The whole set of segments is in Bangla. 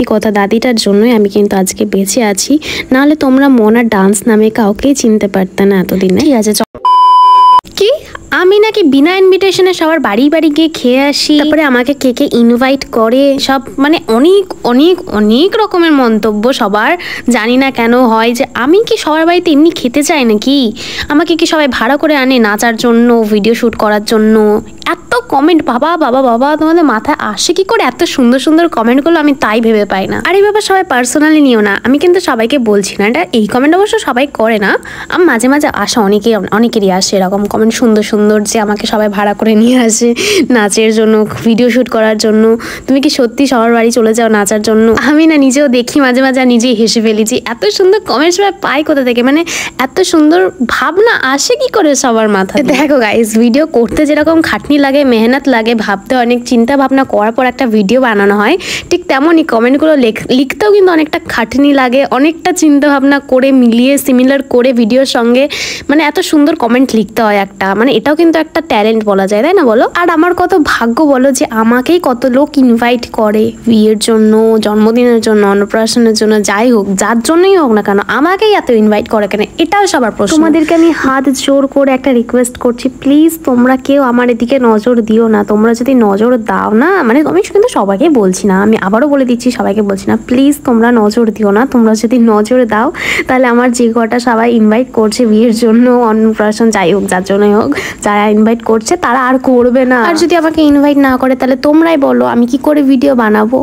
সত্যি কথা, দাদিটার জন্যই আমি কিন্তু আজকে বেঁচে আছি, নাহলে তোমরা মোনা ডান্স নামে কাউকেই চিনতে পারতে না এতদিনে। ঠিক আছে, কি আমি নাকি বিনা ইনভিটেশনে সবার বাড়ি বাড়ি গিয়ে খেয়ে আসি, তারপরে আমাকে কে কে ইনভাইট করে, সব মানে অনেক অনেক অনেক রকমের মন্তব্য সবার। জানি না কেন হয় যে আমি কি সবার বাড়িতে এমনি খেতে চাই নাকি? আমাকে কি সবাই ভাড়া করে আনে নাচার জন্য, ভিডিও শ্যুট করার জন্য? এত কমেন্ট, বাবা বাবা বাবা, তোমাদের মাথায় আসে কি করে এত সুন্দর সুন্দর কমেন্টগুলো? আমি তাই ভেবে পাই না। আর এই ব্যাপার সবাই পার্সোনালি নিও না, আমি কিন্তু সবাইকে বলছি না এটা। এই কমেন্ট অবশ্য সবাই করে না, আমি মাঝে মাঝে আসে, অনেকেরই আসে এরকম কমেন্ট সুন্দর সুন্দর, যে আমাকে সবাই ভাড়া করে নিয়ে আসে নাচের জন্য, ভিডিও শ্যুট করার জন্য। তুমি কি সত্যি সবার বাড়ি চলে যাও নাচার জন্য? আমি না নিজেও দেখি মাঝে মাঝে, নিজেই হেসে ফেলি যে এত সুন্দর কমেন্ট সবাই পায় কোথা থেকে, মানে এত সুন্দর ভাবনা আসে কি করে সবার মাথায়। দেখো গাইস, ভিডিও করতে যেরকম খাটনি লাগে, মেহনত লাগে, ভাবতে অনেক চিন্তা ভাবনা করার পর একটা ভিডিও বানানো হয়, ঠিক তেমনই কমেন্টগুলো লিখতেও কিন্তু অনেকটা খাটনি লাগে, অনেকটা চিন্তা ভাবনা করে মিলিয়ে সিমিলার করে ভিডিওর সঙ্গে, মানে এত সুন্দর কমেন্ট লিখতে হয় একটা, মানে এটাও কিন্তু একটা ট্যালেন্ট বলা যায়, তাই না বলো? আর আমার কত ভাগ্য বলো যে আমাকেই কত লোক ইনভাইট করে বিয়ের জন্য, জন্মদিনের জন্য, অন্নপ্রাশনের জন্য, যাই হোক যার জন্যই হোক না কেন, আমাকেই এত ইনভাইট করে কেন, এটাও সবার প্রশ্ন। তোমাদেরকে আমি হাত জোর করে একটা রিকোয়েস্ট করছি, প্লিজ তোমরা কেউ আমার এদিকে নজর দিও না। তোমরা যদি নজর দাও না, মানে আমি কিন্তু সবাইকে বলছি না, আমি আবারও বলে দিচ্ছি, সবাইকে বলছি না, প্লিজ তোমরা নজর দিও না। তোমরা যদি নজর দাও তাহলে আমার যে কটা সবাই ইনভাইট করছে বিয়ের জন্য, অন্নপ্রাশন, যাই হোক যার জন্যই হোক, যারা ইনভাইট করছে তারা আর করবে না। আর যদি আমাকে ইনভাইট না করে তাহলে তোমরাই বলো আমি কি করে ভিডিও বানাবো।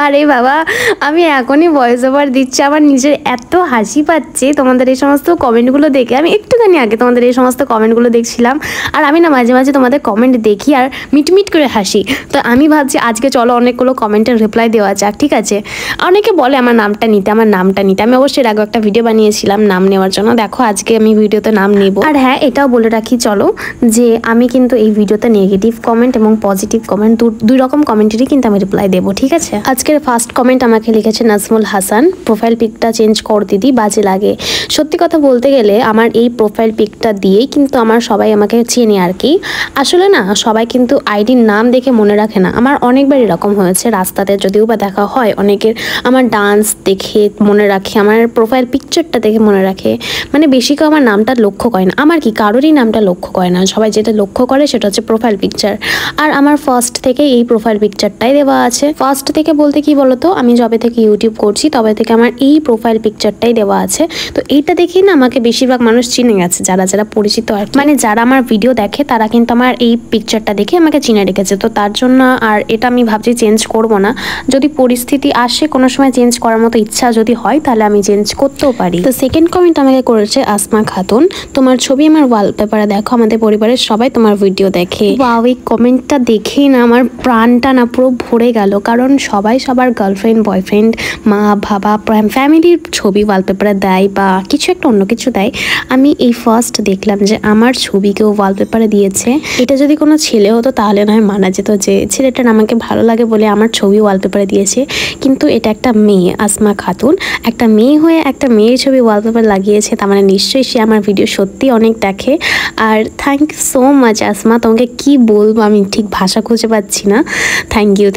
আরে বাবা, আমি এখনই ভয়েস ওভার দিচ্ছি, আমার নিজের এত হাসি পাচ্ছে তোমাদের এই সমস্ত কমেন্টগুলো দেখে। আমি একটুখানি আগে তোমাদের এই সমস্ত কমেন্টগুলো দেখছিলাম, আর আমি না মাঝে মাঝে তোমাদের কমেন্ট দেখি আর মিটমিট করে হাসি। তো আমি ভাবছি আজকে চলো অনেকগুলো কমেন্টের রিপ্লাই দেওয়া যাক, ঠিক আছে? অনেকে বলে আমার নামটা নিতে, আমি অবশ্যই আগে একটা ভিডিও বানিয়েছিলাম নাম নেওয়ার জন্য। দেখো আজকে আমি ভিডিওতে নাম নেব। আর হ্যাঁ, এটাও বলে রাখি চলো, যে আমি কিন্তু এই ভিডিওতে নেগেটিভ কমেন্ট এবং পজিটিভ কমেন্ট দুই রকম কমেন্টেরই কিন্তু আমি রিপ্লাই দেবো, ঠিক আছে? আজকের ফার্স্ট কমেন্ট আমাকে লিখেছে নাজমুল হাসান, প্রোফাইল পিকটা চেঞ্জ কর দিদি, বাজে লাগে। সত্যি কথা বলতে গেলে আমার এই প্রোফাইল পিকটা দিয়েই কিন্তু আমার সবাই আমাকে চেনে আর কি। আসলে না সবাই কিন্তু আইডির নাম দেখে মনে রাখে না। আমার অনেকবার এরকম হয়েছে, রাস্তাতে যদিও বা দেখা হয় অনেকের, আমার ডান্স দেখে মনে রাখে, আমার প্রোফাইল পিকচারটা দেখে মনে রাখে, মানে বেশি কেউ আমার নামটা লক্ষ্য করে না। আমার কি কারোরই নামটা লক্ষ্য করে না, সবাই যেটা লক্ষ্য করে সেটা হচ্ছে প্রোফাইল পিকচার। আর আমার ফার্স্ট থেকে এই প্রোফাইল পিকচারটাই দেওয়া আছে। ফার্স্ট থেকে বলতে কি বলতো, আমি যবে থেকে ইউটিউব করছি তবে থেকে আমার এই প্রোফাইল পিকচারটাই দেওয়া আছে। তো এইটা দেখেই না আমাকে বেশিরভাগ মানুষ চিনে গেছে, যারা যারা পরিচিত আর মানে যারা আমার ভিডিও দেখে তারা কিন্তু আমার এই পিকচারটা দেখে আমাকে চিনে রেখেছে। তো তার জন্য আর এটা আমি ভাবছি চেঞ্জ করব না, যদি পরিস্থিতি আসে কোনো সময় চেঞ্জ করার মতো ইচ্ছা যদি হয় তাহলে আমি চেঞ্জ করতেও পারি। তো সেকেন্ড কমেন্ট আমাকে করেছে আসমা খাতুন, তোমার ছবি আমার ওয়ালপেপারে দেখো, আমাদের পরিবারের সবাই তোমার ভিডিও দেখে। ওয়াও, এই কমেন্টটা দেখেই না আমার প্রাণটা না পুরো ভরে গেল, কারণ সবাই সবার গার্লফ্রেন্ড, বয়ফ্রেন্ড, মা বাবা, ফ্যামিলির ছবি ওয়ালপেপারে দেয় বা কিছু একটা অন্য কিছু দেয়। আমি এই ফার্স্ট দেখলাম যে আমার ছবি কেউ ওয়ালপেপারে দিয়েছে। এটা যদি কোনো ছেলে হতো তাহলে নয় মানা যেত যে ছেলেটার আমাকে ভালো লাগে বলে আমার ছবি ওয়ালপেপারে দিয়েছে, কিন্তু এটা একটা মেয়ে, আসমা খাতুন, একটা মেয়ে হয়ে একটা মেয়ের ছবি ওয়ালপেপার লাগিয়েছে, তার মানে নিশ্চয়ই সে আমার ভিডিও সত্যি অনেক দেখে। আর thank you so much Asma, তোমাকে কি বলবো আমি ঠিক ভাষা খুঁজে পাচ্ছি না। Thank you.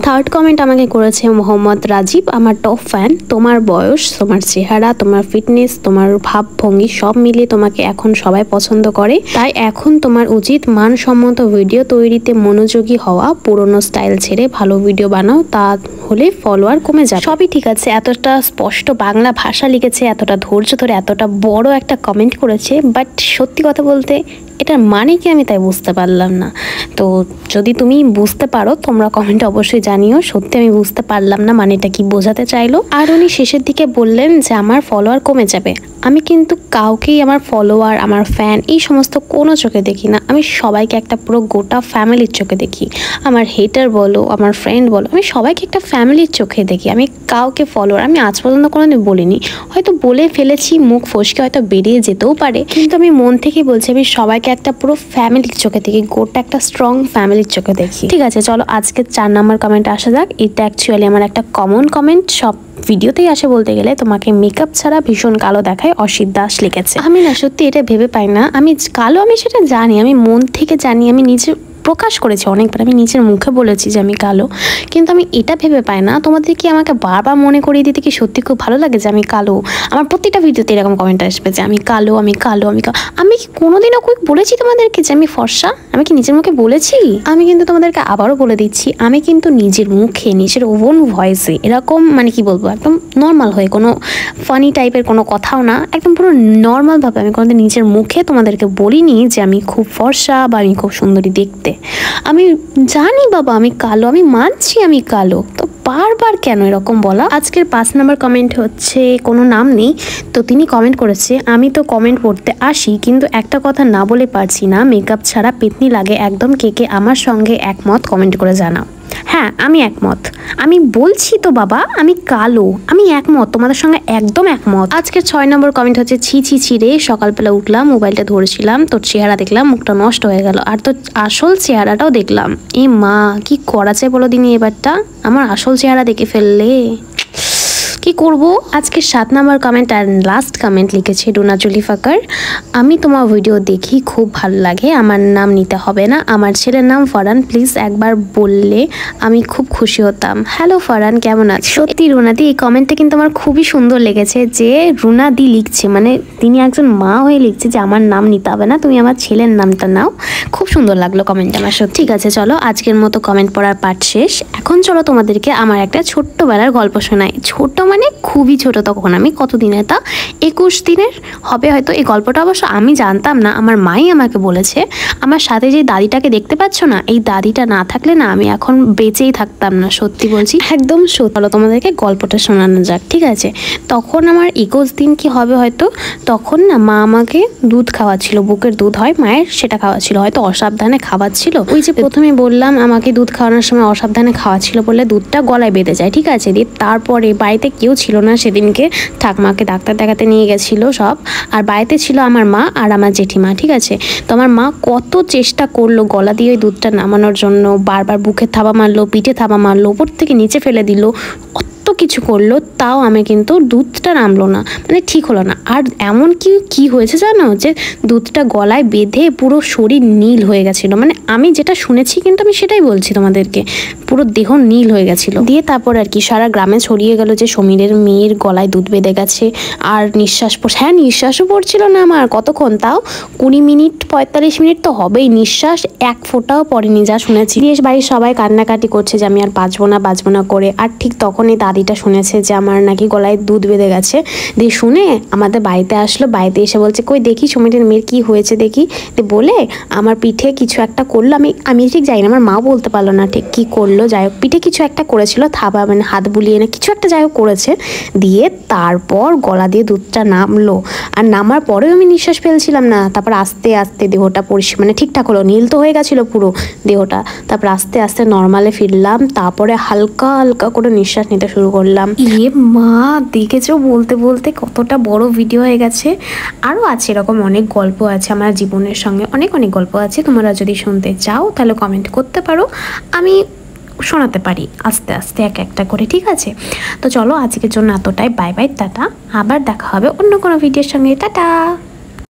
থার্ড কমেন্ট আমাকে করেছে মোহাম্মদ রাজীব, আমার টপ ফ্যান। তোমার বয়স, তোমার চেহারা, তোমার ফিটনেস, তোমার ভাবভঙ্গি সব মিলিয়ে তোমাকে এখন সবাই পছন্দ করে, তাই এখন তোমার উচিত মানসম্মত ভিডিও তৈরিতে মনোযোগী হওয়া, পুরনো স্টাইল ছেড়ে ভালো ভিডিও বানাও, তা হলে ফলোয়ার কমে যাবে। সবই ঠিক আছে, এতটা স্পষ্ট বাংলা ভাষা লিখেছে, এতটা ধৈর্য ধরে এতটা বড় একটা কমেন্ট করেছে, বাট সত্যি কথা বলতে এটার মানে কি আমি তাই বুঝতে পারলাম না। তো যদি তুমি বুঝতে পারো তোমরা কমেন্টে অবশ্যই জানিও, সত্যি আমি বুঝতে পারলাম না মানেটা কি বোঝাতে চাইলো। আর উনি শেষের দিকে বললেন যে আমার ফলোয়ার কমে যাবে। আমি কিন্তু কাউকেই আমার ফলোয়ার, আমার ফ্যান এই সমস্ত কোনো চোখে দেখি না, আমি সবাইকে একটা পুরো গোটা ফ্যামিলির চোখে দেখি। আমার হেটার বলো, আমার ফ্রেন্ড বলো, আমি সবাইকে একটা ফ্যামিলির চোখে দেখি। আমি কাউকে ফলোয়ার আমি আজ পর্যন্ত কোনোদিন বলিনি, হয়তো বলে ফেলেছি মুখ ফসকে, হয়তো বেরিয়ে যেতেও পারে, কিন্তু আমি মন থেকে বলছি আমি সবাইকে একটা পুরো ফ্যামিলির চোখে দেখি, গোটা একটা স্ট্রং ফ্যামিলির চোখে দেখি। ঠিক আছে, চলো আজকে 4 নম্বর কমেন্ট আসা যাক। এটা অ্যাকচুয়ালি আমার একটা কমন কমেন্ট, সব ভিডিওতেই আসে বলতে গেলে। তোমাকে মেকআপ ছাড়া ভীষণ কালো দেখায়, অসিত দাস লিখেছে। আমি না সত্যি এটা ভেবে পাই না, আমি কালো, আমি সেটা জানি, আমি মন থেকে জানি, আমি নিজে প্রকাশ করেছি অনেকবার, আমি নিজের মুখে বলেছি যে আমি কালো, কিন্তু আমি এটা ভেবে পাই না তোমাদের কি আমাকে বারবার মনে করিয়ে দিতে কি সত্যি খুব ভালো লাগে যে আমি কালো? আমার প্রতিটা ভিডিওতে এরকম কমেন্ট আসবে যে আমি কালো, আমি কালো, আমি কি কোনোদিনও বলেছি তোমাদেরকে যে আমি ফর্সা? আমি কি নিজের মুখে বলেছি? আমি কিন্তু তোমাদেরকে আবারও বলে দিচ্ছি, আমি কিন্তু নিজের মুখে নিজের ওন ভয়েসে এরকম মানে কি বলবো, একদম নর্মাল হয়ে, কোনো ফানি টাইপের কোনো কথাও না, একদম পুরো নর্মালভাবে আমি কোনোদিন নিজের মুখে তোমাদেরকে বলিনি যে আমি খুব ফর্সা বা আমি খুব সুন্দরী দেখতে। আমি জানি বাবা আমি কালো, আমি মানছি আমি কালো, তো বারবার কেন এরকম বলা? আজকের 5 নম্বর কমেন্ট হচ্ছে, কোনো নাম নেই, তো তিনি কমেন্ট করেছে, আমি তো কমেন্ট পড়তে আসি কিন্তু একটা কথা না বলে পারছি না, মেকআপ ছাড়া পেতনি লাগে একদম, কে কে আমার সঙ্গে একমত কমেন্ট করে জানাও। হ্যাঁ আমি একমত, আমি বলছি তো বাবা আমি কালো, আমি একমত, তোমাদের সঙ্গে একদম একমত। আজকের 6 নম্বর কমেন্ট হচ্ছে, ছি ছি ছি রে, সকালবেলা উঠলাম, মোবাইলটা ধরেছিলাম, তোর চেহারা দেখলাম, মুখটা নষ্ট হয়ে গেল, আর তোর আসল চেহারাটাও দেখলাম। এ মা, কি করা যায় বলো দিনি এবারটা, আমার আসল চেহারা দেখে ফেললে কি করব। আজকে 7 নম্বর কমেন্ট আর লাস্ট কমেন্ট লিখেছে রুনা জুলিফাকার, আমি তোমার ভিডিও দেখি খুব ভালো লাগে, আমার নাম নিতে হবে না, আমার ছেলের নাম ফরহান, প্লিজ একবার বললে আমি খুব খুশি হতাম। হ্যালো ফরহান, কেমন আছো? সত্যি রুনাদি, এই কমেন্টটা কিন্তু আমার খুবই সুন্দর লেগেছে, যে রুনাদি লিখছে, মানে তিনি একজন মা হয়ে লিখছে যে আমার নাম নিতে হবে না, তুমি আমার ছেলের নামটা নাও। খুব সুন্দর লাগলো কমেন্টটা আমার সত্যি। ঠিক আছে চলো, আজকের মতো কমেন্ট পড়ার পার্ট শেষ। এখন চলো তোমাদেরকে আমার একটা ছোট্টবেলার গল্প শোনাই। ছোট্ট মানে খুবই ছোট, তখন আমি কতদিনে, তা 21 দিনের হবে হয়তো। এই গল্পটা অবশ্য আমি জানতাম না, আমার মাই আমাকে বলেছে। আমার সাথে যে দাদিটাকে দেখতে পাচ্ছ না, এই দাদিটা না থাকলে না আমি এখন বেঁচেই থাকতাম না, সত্যি বলছি, একদম সত্যি। চলো তোমাদেরকে গল্পটা শোনানো যাক, ঠিক আছে? তখন আমার 21 দিন কি হবে হয়তো, তখন না মা আমাকে দুধ খাওয়াচ্ছিল, বুকের দুধ হয় মায়ের, সেটা খাওয়াচ্ছিল, হয়তো অসাবধানে খাওয়াচ্ছিল। ওই যে প্রথমে বললাম আমাকে দুধ খাওয়ানোর সময় অসাবধানে খাওয়াচ্ছিল বলে দুধটা গলায় বেঁধে যায়, ঠিক আছে? দিয়ে তারপরে বাড়িতে কেউ ছিল না সেদিনকে, ঠাকমাকে ডাক্তার দেখাতে নিয়ে গেছিলো সব, আর বাড়িতে ছিল আমার মা আর আমার জেঠিমা, ঠিক আছে? তো আমার মা কত চেষ্টা করলো গলা দিয়ে ওই দুধটা নামানোর জন্য, বারবার বুকে থাবা মারলো, পিঠে থাবা মারলো, উপর থেকে নিচে ফেলে দিল, কিছু করলো, তাও আমি কিন্তু দুধটা নামলো না, মানে ঠিক হলো না। আর এমন কি হয়েছে জানো, যে দুধটা গলায় বেঁধে পুরো শরীর নীল হয়ে গেছিলো, মানে আমি যেটা শুনেছি কিন্তু আমি সেটাই বলছি তোমাদেরকে, পুরো দেহ নীল হয়ে গেছিলো। দিয়ে তারপর আর কি সারা গ্রামে ছড়িয়ে গেল যে সমীরের মেয়ের গলায় দুধ বেঁধে গেছে, আর হ্যাঁ নিঃশ্বাসও পড়ছিল না আমার কতক্ষণ, তাও 20 মিনিট 45 মিনিট তো হবেই, নিঃশ্বাস এক ফোঁটাও পড়েনি যা শুনেছি। দিয়ে বাড়ির সবাই কান্নাকাটি করছে যে আমি আর বাঁচবো না করে, আর ঠিক তখনই দাদিটা শুনেছে যে আমার নাকি গলায় দুধ বেঁধে গেছে। দিয়ে শুনে আমাদের বাড়িতে আসলো, বাড়িতে এসে বলছে কই দেখি সমীরের মেয়ের কি হয়েছে দেখি, বলে আমার পিঠে কিছু একটা করলো, আমি ঠিক জানি না, আমার মা বলতে পারলো না ঠিক কি করলো, যাই হোক পিঠে কিছু একটা করেছিল, থাবা মানে হাত বুলিয়ে না কিছু একটা যাই হোক করেছে। দিয়ে তারপর গলা দিয়ে দুধটা নামলো, আর নামার পরেও আমি নিঃশ্বাস ফেলছিলাম না, তারপর আস্তে আস্তে দেহটা মানে ঠিকঠাক হলো, নীল তো হয়ে গেছিলো পুরো দেহটা, তারপর আস্তে আস্তে নর্মালে ফিরলাম, তারপরে হালকা হালকা করে নিঃশ্বাস নিতে শুরু করলাম। ইয়ে মা, দেখেছো বলতে বলতে কতটা বড় ভিডিও হয়ে গেছে। আরও আছে এরকম অনেক গল্প আছে আমার জীবনের সঙ্গে, অনেক গল্প আছে, তোমরা যদি শুনতে চাও তাহলে কমেন্ট করতে পারো, আমি শোনাতে পারি আস্তে আস্তে এক একটা করে, ঠিক আছে? তো চলো আজকের জন্য এতটাই, বাই বাই, টাটা, আবার দেখা হবে অন্য কোনো ভিডিওর সঙ্গে, টাটা।